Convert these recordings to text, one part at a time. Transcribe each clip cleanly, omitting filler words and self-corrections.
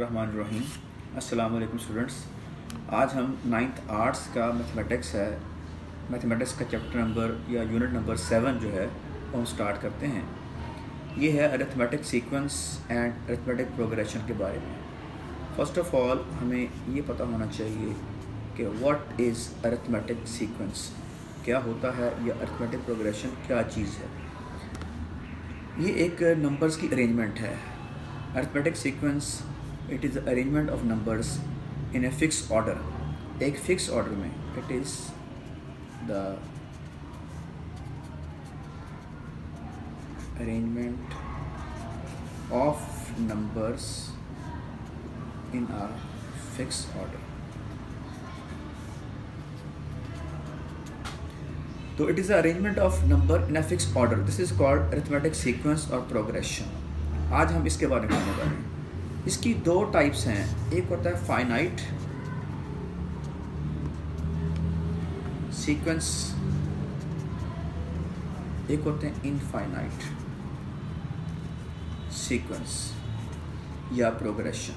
बिस्मिल्लाहिर्रहमानिर्रहीम। अस्सलाम वालेकुम स्टूडेंट्स। आज हम नाइन्थ आर्ट्स का मैथमेटिक्स है, मैथमेटिक्स का चैप्टर नंबर या यूनिट नंबर 7 जो है वो हम स्टार्ट करते हैं। ये है arithmetic sequence and arithmetic progression के बारे में। फ़र्स्ट ऑफ़ ऑल हमें ये पता होना चाहिए कि व्हाट इज़ अरिथमेटिक सीक्वेंस, क्या होता है, या अरिथमेटिक प्रोग्रेशन क्या चीज़ है। ये एक नंबर्स की अरेंजमेंट है। Arithmetic sequence it is arrangement of numbers in a fix order, एक फिक्स ऑर्डर में। It is the arrangement of numbers in a fix order. तो it is arrangement of number in a fix order, this is called arithmetic sequence और progression. आज हम इसके बारे में जानने वाले हैं। इसकी दो टाइप्स हैं, एक होता है फाइनाइट सीक्वेंस, एक होते हैं इनफाइनाइट सीक्वेंस या प्रोग्रेशन।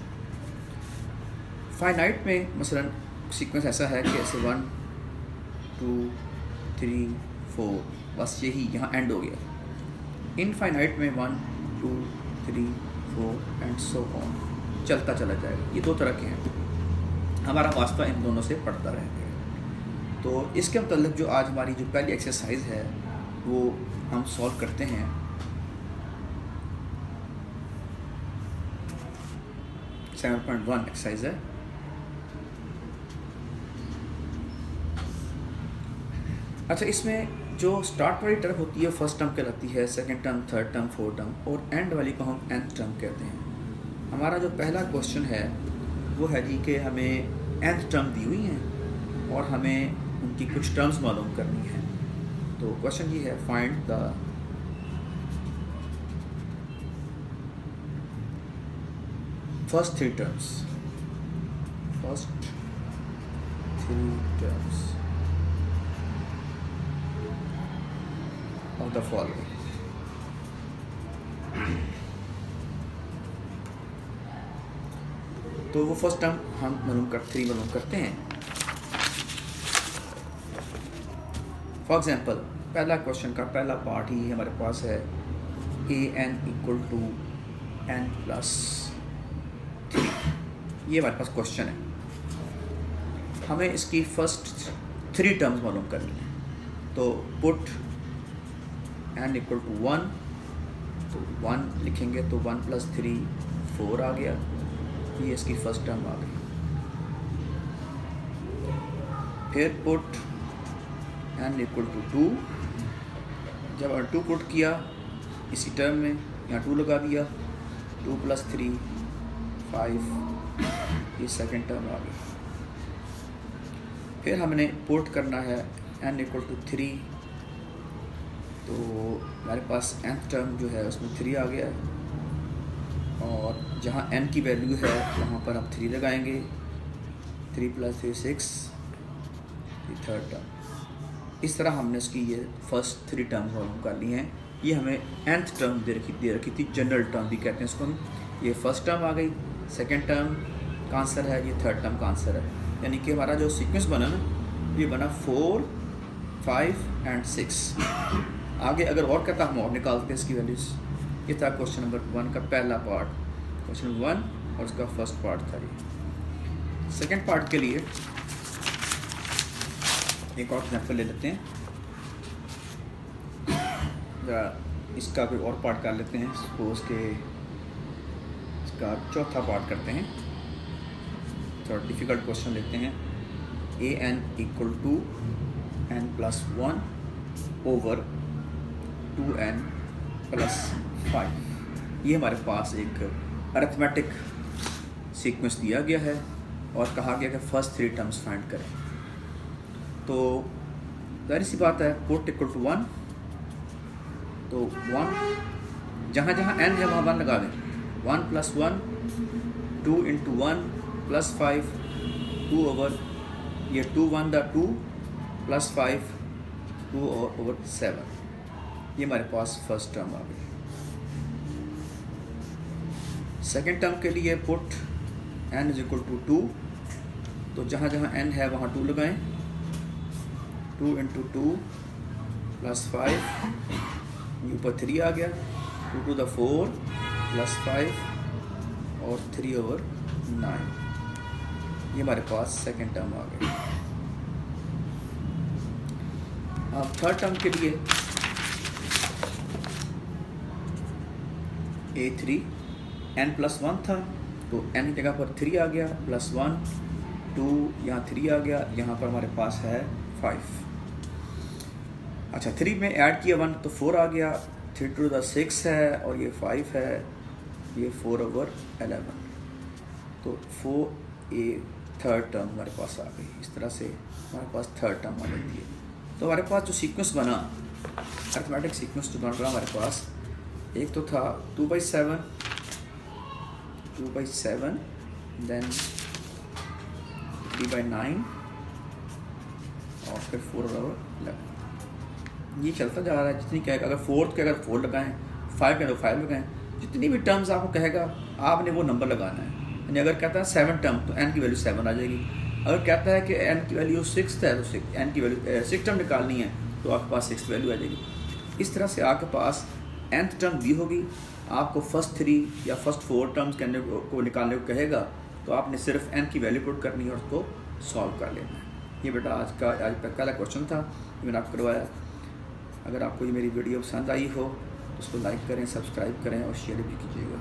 फाइनाइट में मसलन सीक्वेंस ऐसा है कि ऐसे 1 2 3 4 बस यही यहाँ एंड हो गया। इनफाइनाइट में 1 2 3 4 एंड सो ऑन चलता चला जाएगा। ये दो तरह के हैं, हमारा वास्ता इन दोनों से पड़ता रहेगा। तो इसके मतलब जो आज हमारी जो पहली एक्सरसाइज है वो हम सॉल्व करते हैं। सेवन पॉइंट 1 एक्सरसाइज है। अच्छा, इसमें जो स्टार्ट वाली टर्म होती है फर्स्ट टर्म कहलाती है, second term, third term, fourth term, और एंड वाली को हम nth टर्म कहते हैं। हमारा जो पहला क्वेश्चन है वो है जी कि हमें nth टर्म दी हुई हैं और हमें उनकी कुछ टर्म्स मालूम करनी है। तो क्वेश्चन ये है, find the first three terms, first three terms of the following। तो वो फर्स्ट टर्म हम मालूम करते हैं। फॉर एग्जांपल पहला क्वेश्चन का पहला पार्ट ही हमारे पास है an = n+3। ये हमारे पास क्वेश्चन है, हमें इसकी फर्स्ट थ्री टर्म्स मालूम करनी है। तो पुट n = 1, तो 1 लिखेंगे तो 1 + 3 4 आ गया, ये इसकी फर्स्ट टर्म आ गई। फिर पुट n = 2, जब 2 पुट किया इसी टर्म में, यहाँ 2 लगा दिया, 2 + 3 5, ये सेकेंड टर्म आ गई। फिर हमने पुट करना है n = 3, तो हमारे पास nth टर्म जो है उसमें 3 आ गया, और जहाँ n की वैल्यू है वहाँ पर हम 3 लगाएंगे। 3 + 3 6, ये थर्ड टर्म। इस तरह हमने उसकी ये फर्स्ट थ्री टर्म्स मालूम कर ली हैं। ये हमें nth टर्म दे रखी थी, जनरल टर्म भी कहते हैं इसको हम। ये फर्स्ट टर्म आ गई, सेकेंड टर्म का आंसर है, ये थर्ड टर्म का आंसर है। यानी कि हमारा जो सीक्वेंस बना ना, ये बना 4 5 एंड 6। आगे अगर और कहता हम और निकालते हैं इसकी वैल्यूज़। ये था क्वेश्चन नंबर 1 का पहला पार्ट, क्वेश्चन 1, और उसका फर्स्ट पार्ट था ये। सेकेंड पार्ट के लिए एक और एग्जाम्पल ले लेते हैं, ज़रा इसका कोई और पार्ट कर लेते हैं। सपोज के इसका चौथा पार्ट करते हैं, थोड़ा डिफ़िकल्ट क्वेश्चन लेते हैं। an = n+1 / 2n + 5। ये हमारे पास एक अरिथमेटिक सीक्वेंस दिया गया है और कहा गया कि फर्स्ट थ्री टर्म्स फाइंड करें। तो जाहिर सी बात है, पुट = 1, तो 1 जहाँ जहाँ n है वहाँ 1 लगा दें। 1 + 1 2 × 1 + 5 2/, ये 2 × 1 = 2 + 5 2/7। ये हमारे पास फर्स्ट टर्म आ गई। सेकेंड टर्म के लिए put n is equal to 2, तो जहाँ जहाँ n है वहाँ 2 लगाएं। 2 इंटू 2 प्लस 5, ऊपर 3 आ गया, 2 टू द 4 प्लस 5 और 3/9, ये हमारे पास सेकेंड टर्म आ गई। अब थर्ड टर्म के लिए a3 n प्लस 1 था, तो n की जगह पर 3 आ गया, प्लस 1 2, यहाँ 3 आ गया, यहाँ पर हमारे पास है 5। अच्छा 3 में ऐड किया 1 तो 4 आ गया, 3 टू द 6 है और ये 5 है, ये 4/11, तो 4a थर्ड टर्म हमारे पास आ गई। इस तरह से हमारे पास थर्ड टर्म आ जाती है। तो हमारे पास जो सीक्वेंस बना, अरिथमेटिक सीक्वेंस जो बन रहा हमारे पास, एक तो था 2/7, देन 3/9 और फिर 4/11, ये चलता जा रहा है। जितनी कहेगा, अगर फोर्थ के अगर 4 लगाएं, 5 के तो 5 लगाएं, जितनी भी टर्म्स आपको कहेगा आपने वो नंबर लगाना है। यानी अगर कहता है 7 टर्म तो n की वैल्यू 7 आ जाएगी। अगर कहता है कि n की वैल्यू 6 है तो n की वैल्यू 6 टर्म निकालनी है तो आपके पास 6 वैल्यू आ जाएगी। इस तरह से आपके पास nth टर्म भी होगी, आपको फर्स्ट 3 या फर्स्ट 4 टर्म्स को निकालने को कहेगा तो आपने सिर्फ n की वैल्यू पुट करनी है और उसको सॉल्व कर लेना है। ये बेटा आज का पहला क्वेश्चन था, मैंने आपको करवाया। अगर आपको ये मेरी वीडियो पसंद आई हो तो उसको लाइक करें, सब्सक्राइब करें और शेयर भी कीजिएगा।